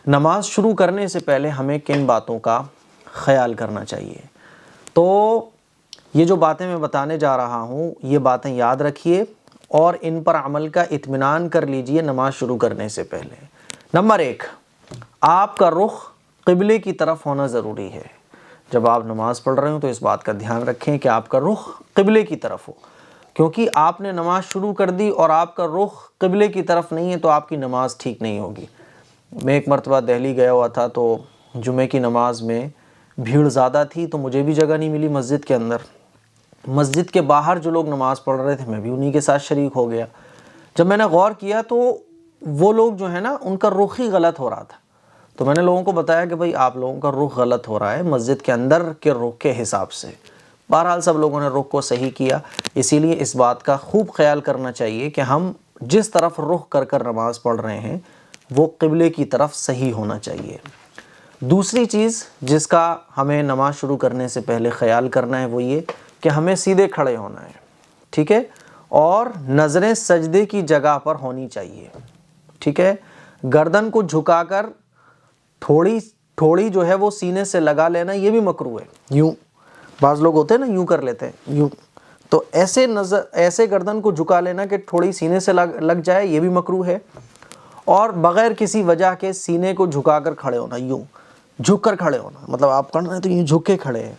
نماز شروع کرنے سے پہلے ہمیں کن باتوں کا خیال کرنا چاہیے؟ تو یہ جو باتیں میں بتانے جا رہا ہوں یہ باتیں یاد رکھیے اور ان پر عمل کا اطمینان کر لیجئے نماز شروع کرنے سے پہلے۔ نمبر 1، آپ کا رخ قبلے کی طرف ہونا ضروری ہے۔ جب آپ نماز پڑھ رہے ہوں تو اس بات کا دھیان رکھیں کہ آپ کا رخ قبلے کی طرف ہو، کیونکہ آپ نے نماز شروع کر دی اور آپ کا رخ قبلے کی طرف نہیں ہے تو آپ کی نماز ٹھیک نہیں ہوگی۔ میں ایک مرتبہ دہلی گیا ہوا تھا تو جمعے کی نماز میں بھیڑ زیادہ تھی تو مجھے بھی جگہ نہیں ملی مسجد کے اندر۔ مسجد کے باہر جو لوگ نماز پڑھ رہے تھے میں بھی انہی کے ساتھ شریک ہو گیا۔ جب میں نے غور کیا تو وہ لوگ جو ہے نا ان کا رخ ہی غلط ہو رہا تھا، تو میں نے لوگوں کو بتایا کہ بھائی آپ لوگوں کا رخ غلط ہو رہا ہے مسجد کے اندر کے رخ کے حساب سے۔ بہرحال سب لوگوں نے رخ کو صحیح کیا، اسی لیے اس بات کا خوب خیال کرنا چاہیے کہ ہم جس طرف رخ کر کر نماز پڑھ رہے ہیں وہ قبلے کی طرف صحیح ہونا چاہیے۔ دوسری چیز جس کا ہمیں نماز شروع کرنے سے پہلے خیال کرنا ہے وہ یہ کہ ہمیں سیدھے کھڑے ہونا ہے، ٹھیک ہے، اور نظریں سجدے کی جگہ پر ہونی چاہیے، ٹھیک ہے۔ گردن کو جھکا کر تھوڑی جو ہے وہ سینے سے لگا لینا یہ بھی مکروہ ہے۔ یوں بعض لوگ ہوتے ہیں نا یوں کر لیتے ہیں یوں، تو ایسے گردن کو جھکا لینا کہ تھوڑی سینے سے لگ جائے یہ بھی مکروہ ہے۔ اور بغیر کسی وجہ کے سینے کو جھکا کر کھڑے ہونا، یوں جھک کر کھڑے ہونا، مطلب آپ کر رہے ہیں تو یوں جھک کے کھڑے ہیں،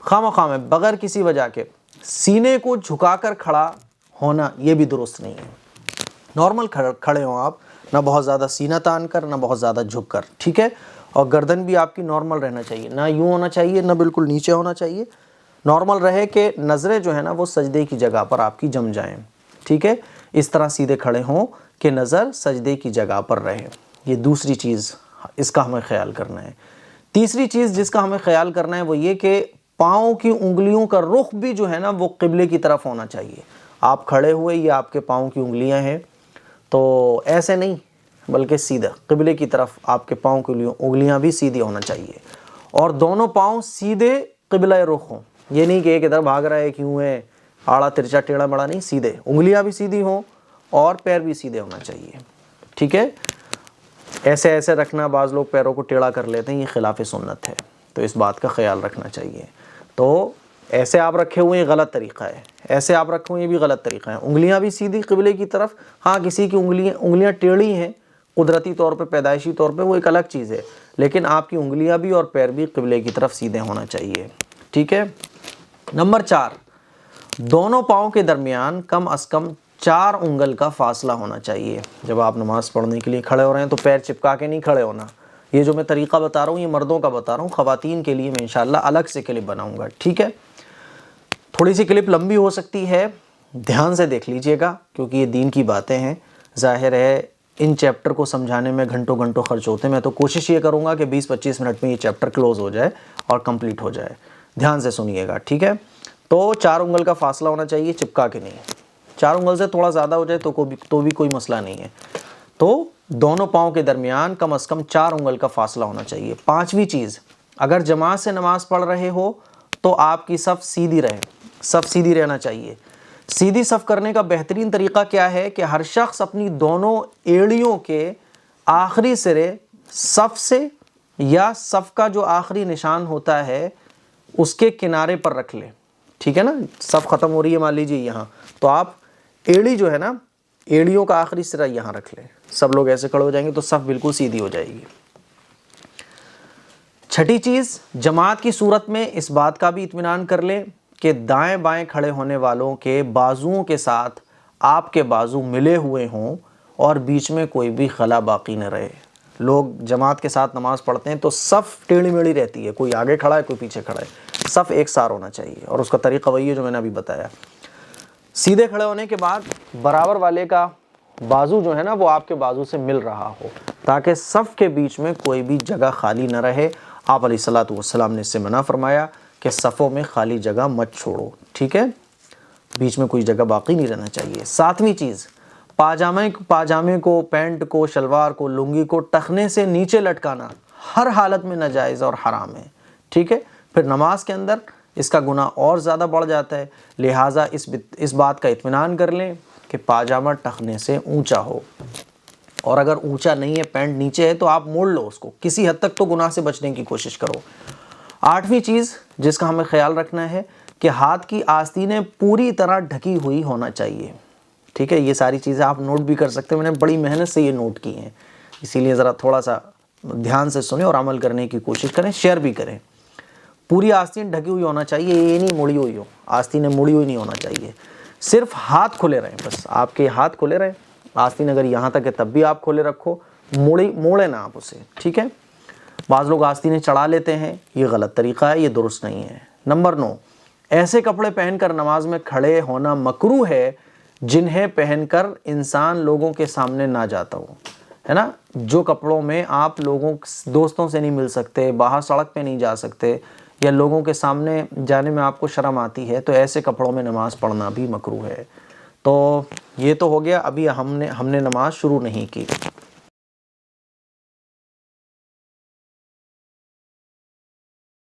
خواہ میں بغیر کسی وجہ کے سینے کو جھکا کر کھڑا ہونا یہ بھی درست نہیں ہے۔ نارمل کھڑے ہوں آپ، نہ بہت زیادہ سینہ تان کر نہ بہت زیادہ جھک کر، ٹھیک ہے، اور گردن بھی آپ کی نارمل رہنا چاہیے، نہ یوں ہونا چاہیے نہ بالکل نیچے ہونا چاہیے، نارمل رہے کہ نظریں جو ہے نا وہ سجدے کی جگہ پر آپ کی جم جائیں، ٹھیک ہے، اس طرح سیدھے کھڑے ہوں کہ نظر سجدے کی جگہ پر رہے۔ یہ دوسری چیز اس کا ہمیں خیال کرنا ہے۔ تیسری چیز جس کا ہمیں خیال کرنا ہے وہ یہ کہ پاؤں کی انگلیوں کا رخ بھی جو ہے نا وہ قبلے کی طرف ہونا چاہیے۔ آپ کھڑے ہوئے یہ آپ کے پاؤں کی انگلیاں ہیں تو ایسے نہیں بلکہ سیدھا قبلے کی طرف آپ کے پاؤں کی انگلیاں بھی سیدھی ہونا چاہیے، اور دونوں پاؤں سیدھے قبلہ رخ ہوں۔ یہ نہیں کہ ایک ادھر بھاگ رہا ہے کیوں ہے آڑا ترچا ٹیڑھا بڑا، نہیں، سیدھے انگلیاں بھی سیدھی ہوں اور پیر بھی سیدھے ہونا چاہیے، ٹھیک ہے۔ ایسے رکھنا، بعض لوگ پیروں کو ٹیڑھا کر لیتے ہیں، یہ خلاف سنت ہے، تو اس بات کا خیال رکھنا چاہیے۔ تو ایسے آپ رکھے ہوئے یہ غلط طریقہ ہے، ایسے آپ رکھے ہوئے یہ بھی غلط طریقہ ہے۔ انگلیاں بھی سیدھی قبلے کی طرف، ہاں کسی کی انگلیاں ٹیڑھی ہیں قدرتی طور پہ پیدائشی طور پہ وہ ایک الگ چیز ہے، لیکن آپ کی انگلیاں بھی اور پیر بھی قبلے کی طرف سیدھے ہونا چاہیے، ٹھیک ہے۔ نمبر 4، دونوں پاؤں کے درمیان کم از کم 4 انگل کا فاصلہ ہونا چاہیے۔ جب آپ نماز پڑھنے کے لیے کھڑے ہو رہے ہیں تو پیر چپکا کے نہیں کھڑے ہونا۔ یہ جو میں طریقہ بتا رہا ہوں یہ مردوں کا بتا رہا ہوں، خواتین کے لیے میں انشاءاللہ الگ سے کلپ بناؤں گا، ٹھیک ہے۔ تھوڑی سی کلپ لمبی ہو سکتی ہے، دھیان سے دیکھ لیجئے گا کیونکہ یہ دین کی باتیں ہیں۔ ظاہر ہے ان چیپٹر کو سمجھانے میں گھنٹوں خرچ ہوتے ہیں، میں تو کوشش یہ کروں گا کہ 20-25 منٹ میں یہ چیپٹر کلوز ہو جائے اور کمپلیٹ ہو جائے۔ دھیان سے سنیے گا، ٹھیک ہے۔ تو 4 انگل کا فاصلہ ہونا چاہیے، چپکا کے نہیں۔ 4 انگل سے تھوڑا زیادہ ہو جائے تو بھی کوئی مسئلہ نہیں ہے۔ تو دونوں پاؤں کے درمیان کم از کم 4 انگل کا فاصلہ ہونا چاہیے۔ 5ویں چیز، اگر جماعت سے نماز پڑھ رہے ہو تو آپ کی صف سیدھی رہے، صف سیدھی رہنا چاہیے۔ سیدھی صف کرنے کا بہترین طریقہ کیا ہے کہ ہر شخص اپنی دونوں ایڑیوں کے آخری سرے صف سے یا صف کا جو آخری نشان ہوتا ہے اس کے کنارے پر رکھ لے، ٹھیک ہے نا۔ صف ختم ہو رہی ہے مان لیجیے یہاں، تو آپ ایڑی جو ہے نا ایڑیوں کا آخری سرا یہاں رکھ لیں، سب لوگ ایسے کھڑے ہو جائیں گے تو صف بالکل سیدھی ہو جائے گی۔ 6ٹھی چیز، جماعت کی صورت میں اس بات کا بھی اطمینان کر لیں کہ دائیں بائیں کھڑے ہونے والوں کے بازوؤں کے ساتھ آپ کے بازو ملے ہوئے ہوں اور بیچ میں کوئی بھی خلا باقی نہ رہے۔ لوگ جماعت کے ساتھ نماز پڑھتے ہیں تو صف ٹیڑھی میڑھی رہتی ہے، کوئی آگے کھڑا ہے کوئی پیچھے کھڑا ہے، صف ایک سار ہونا چاہیے، اور اس کا طریقہ وہی ہے جو میں نے ابھی بتایا۔ سیدھے کھڑے ہونے کے بعد برابر والے کا بازو جو ہے نا وہ آپ کے بازو سے مل رہا ہو تاکہ صف کے بیچ میں کوئی بھی جگہ خالی نہ رہے۔ آپ علیہ الصلوۃ والسلام نے اس سے منع فرمایا کہ صفوں میں خالی جگہ مت چھوڑو، ٹھیک ہے، بیچ میں کوئی جگہ باقی نہیں رہنا چاہیے۔ 7ویں چیز، پاجامے کو، پینٹ کو، شلوار کو، لنگی کو ٹخنے سے نیچے لٹکانا ہر حالت میں ناجائز اور حرام ہے، ٹھیک ہے۔ پھر نماز کے اندر اس کا گناہ اور زیادہ بڑھ جاتا ہے، لہٰذا اس بات کا اطمینان کر لیں کہ پاجامہ ٹخنے سے اونچا ہو۔ اور اگر اونچا نہیں ہے، پینٹ نیچے ہے، تو آپ موڑ لو اس کو، کسی حد تک تو گناہ سے بچنے کی کوشش کرو۔ 8ویں چیز جس کا ہمیں خیال رکھنا ہے کہ ہاتھ کی آستینیں پوری طرح ڈھکی ہوئی ہونا چاہیے، ٹھیک ہے؟ یہ ساری چیزیں آپ نوٹ بھی کر سکتے ہیں، میں نے بڑی محنت سے یہ نوٹ کی ہیں، اسی لیے ذرا تھوڑا سا دھیان سے سنیں اور عمل کرنے کی کوشش کریں، شیئر بھی کریں۔ پوری آستین ڈھکی ہوئی ہونا چاہیے، یہ نہیں مڑی ہوئی ہو، آستینیں مڑی ہوئی نہیں ہونا چاہیے، صرف ہاتھ کھلے رہیں، بس آپ کے ہاتھ کھلے رہیں، آستین اگر یہاں تک ہے تب بھی آپ کھلے رکھو، موڑے نہ آپ اسے، ٹھیک ہے؟ بعض لوگ آستینیں چڑھا لیتے ہیں، یہ غلط طریقہ ہے، یہ درست نہیں ہے۔ نمبر 9، ایسے کپڑے پہن کر نماز میں کھڑے ہونا مکروہ ہے جنہیں پہن کر انسان لوگوں کے سامنے نہ جاتا ہو، ہے نا؟ جو کپڑوں میں آپ دوستوں سے نہیں مل سکتے، باہر سڑک پہ نہیں جا سکتے، یا لوگوں کے سامنے جانے میں آپ کو شرم آتی ہے، تو ایسے کپڑوں میں نماز پڑھنا بھی مکروہ ہے۔ تو یہ تو ہو گیا، ابھی ہم نے نماز شروع نہیں کی۔